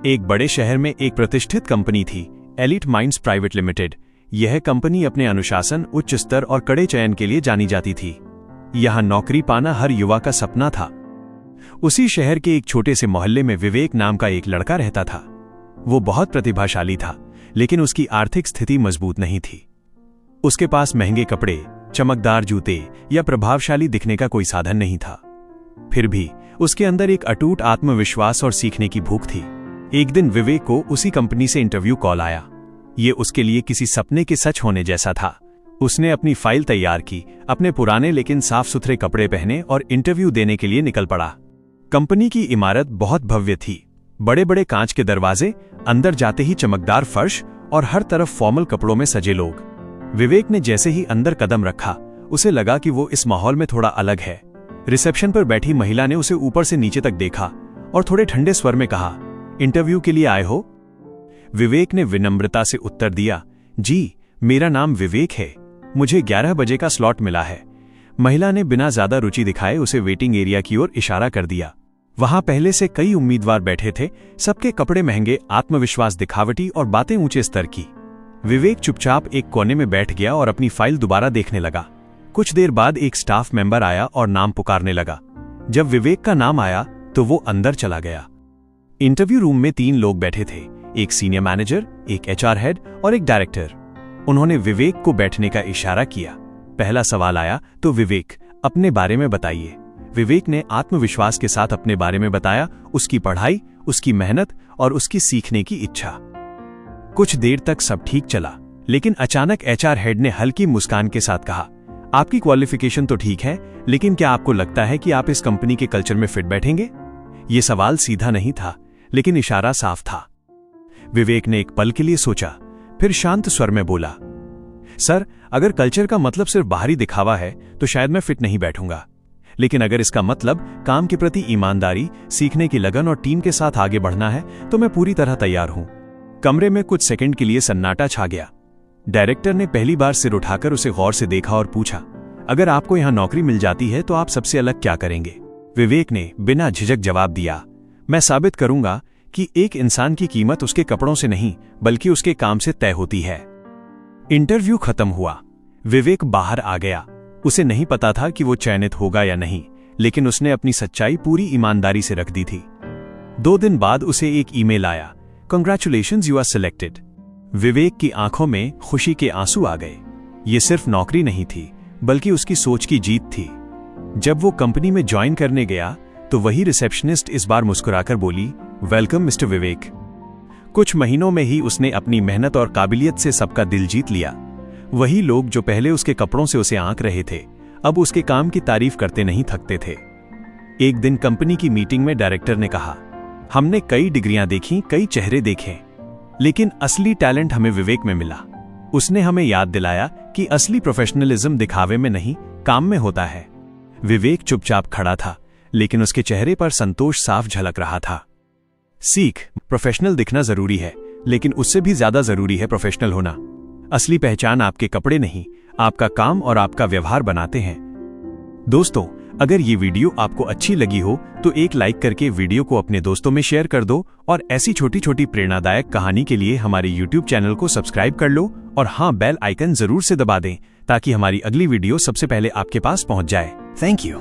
एक बड़े शहर में एक प्रतिष्ठित कंपनी थी, एलीट माइंड्स प्राइवेट लिमिटेड। यह कंपनी अपने अनुशासन, उच्च स्तर और कड़े चयन के लिए जानी जाती थी। यहां नौकरी पाना हर युवा का सपना था। उसी शहर के एक छोटे से मोहल्ले में विवेक नाम का एक लड़का रहता था। वो बहुत प्रतिभाशाली था, लेकिन उसकी आर्थिक स्थिति मजबूत नहीं थी। उसके पास महंगे कपड़े, चमकदार जूते या प्रभावशाली दिखने का कोई साधन नहीं था। फिर भी उसके अंदर एक अटूट आत्मविश्वास और सीखने की भूख थी। एक दिन विवेक को उसी कंपनी से इंटरव्यू कॉल आया। ये उसके लिए किसी सपने के सच होने जैसा था। उसने अपनी फाइल तैयार की, अपने पुराने लेकिन साफ सुथरे कपड़े पहने और इंटरव्यू देने के लिए निकल पड़ा। कंपनी की इमारत बहुत भव्य थी। बड़े बड़े कांच के दरवाजे, अंदर जाते ही चमकदार फर्श और हर तरफ फॉर्मल कपड़ों में सजे लोग। विवेक ने जैसे ही अंदर कदम रखा, उसे लगा कि वो इस माहौल में थोड़ा अलग है। रिसेप्शन पर बैठी महिला ने उसे ऊपर से नीचे तक देखा और थोड़े ठंडे स्वर में कहा, इंटरव्यू के लिए आए हो? विवेक ने विनम्रता से उत्तर दिया, जी, मेरा नाम विवेक है, मुझे 11 बजे का स्लॉट मिला है। महिला ने बिना ज्यादा रुचि दिखाए उसे वेटिंग एरिया की ओर इशारा कर दिया। वहां पहले से कई उम्मीदवार बैठे थे, सबके कपड़े महंगे, आत्मविश्वास दिखावटी और बातें ऊंचे स्तर की। विवेक चुपचाप एक कोने में बैठ गया और अपनी फाइल दोबारा देखने लगा। कुछ देर बाद एक स्टाफ मेंबर आया और नाम पुकारने लगा। जब विवेक का नाम आया तो वो अंदर चला गया। इंटरव्यू रूम में 3 लोग बैठे थे, एक सीनियर मैनेजर, एक एचआर हेड और एक डायरेक्टर। उन्होंने विवेक को बैठने का इशारा किया। पहला सवाल आया, तो विवेक, अपने बारे में बताइए। विवेक ने आत्मविश्वास के साथ अपने बारे में बताया, उसकी पढ़ाई, उसकी मेहनत और उसकी सीखने की इच्छा। कुछ देर तक सब ठीक चला, लेकिन अचानक एचआर हेड ने हल्की मुस्कान के साथ कहा, आपकी क्वालिफिकेशन तो ठीक है, लेकिन क्या आपको लगता है कि आप इस कंपनी के कल्चर में फिट बैठेंगे? यह सवाल सीधा नहीं था, लेकिन इशारा साफ था। विवेक ने एक पल के लिए सोचा, फिर शांत स्वर में बोला, सर, अगर कल्चर का मतलब सिर्फ बाहरी दिखावा है तो शायद मैं फिट नहीं बैठूंगा, लेकिन अगर इसका मतलब काम के प्रति ईमानदारी, सीखने की लगन और टीम के साथ आगे बढ़ना है तो मैं पूरी तरह तैयार हूं। कमरे में कुछ सेकंड के लिए सन्नाटा छा गया। डायरेक्टर ने पहली बार सिर उठाकर उसे गौर से देखा और पूछा, अगर आपको यहां नौकरी मिल जाती है तो आप सबसे अलग क्या करेंगे? विवेक ने बिना झिझक जवाब दिया, मैं साबित करूंगा कि एक इंसान की कीमत उसके कपड़ों से नहीं बल्कि उसके काम से तय होती है। इंटरव्यू खत्म हुआ। विवेक बाहर आ गया। उसे नहीं पता था कि वो चयनित होगा या नहीं, लेकिन उसने अपनी सच्चाई पूरी ईमानदारी से रख दी थी। 2 दिन बाद उसे एक ईमेल आया, कांग्रेचुलेशंस, यू आर सिलेक्टेड। विवेक की आंखों में खुशी के आंसू आ गए। ये सिर्फ नौकरी नहीं थी, बल्कि उसकी सोच की जीत थी। जब वो कंपनी में ज्वाइन करने गया तो वही रिसेप्शनिस्ट इस बार मुस्कुराकर बोली, वेलकम मिस्टर विवेक। कुछ महीनों में ही उसने अपनी मेहनत और काबिलियत से सबका दिल जीत लिया। वही लोग जो पहले उसके कपड़ों से उसे आंक रहे थे, अब उसके काम की तारीफ करते नहीं थकते थे। एक दिन कंपनी की मीटिंग में डायरेक्टर ने कहा, हमने कई डिग्रियां देखी, कई चेहरे देखे, लेकिन असली टैलेंट हमें विवेक में मिला। उसने हमें याद दिलाया कि असली प्रोफेशनलिज्म दिखावे में नहीं, काम में होता है। विवेक चुपचाप खड़ा था, लेकिन उसके चेहरे पर संतोष साफ झलक रहा था। सीख, प्रोफेशनल दिखना जरूरी है, लेकिन उससे भी ज्यादा जरूरी है प्रोफेशनल होना। असली पहचान आपके कपड़े नहीं, आपका काम और आपका व्यवहार बनाते हैं। दोस्तों, अगर ये वीडियो आपको अच्छी लगी हो तो एक लाइक करके वीडियो को अपने दोस्तों में शेयर कर दो और ऐसी छोटी छोटी प्रेरणादायक कहानी के लिए हमारे YouTube चैनल को सब्सक्राइब कर लो और हाँ, बेल आइकन जरूर से दबा दें ताकि हमारी अगली वीडियो सबसे पहले आपके पास पहुंच जाए। Thank you.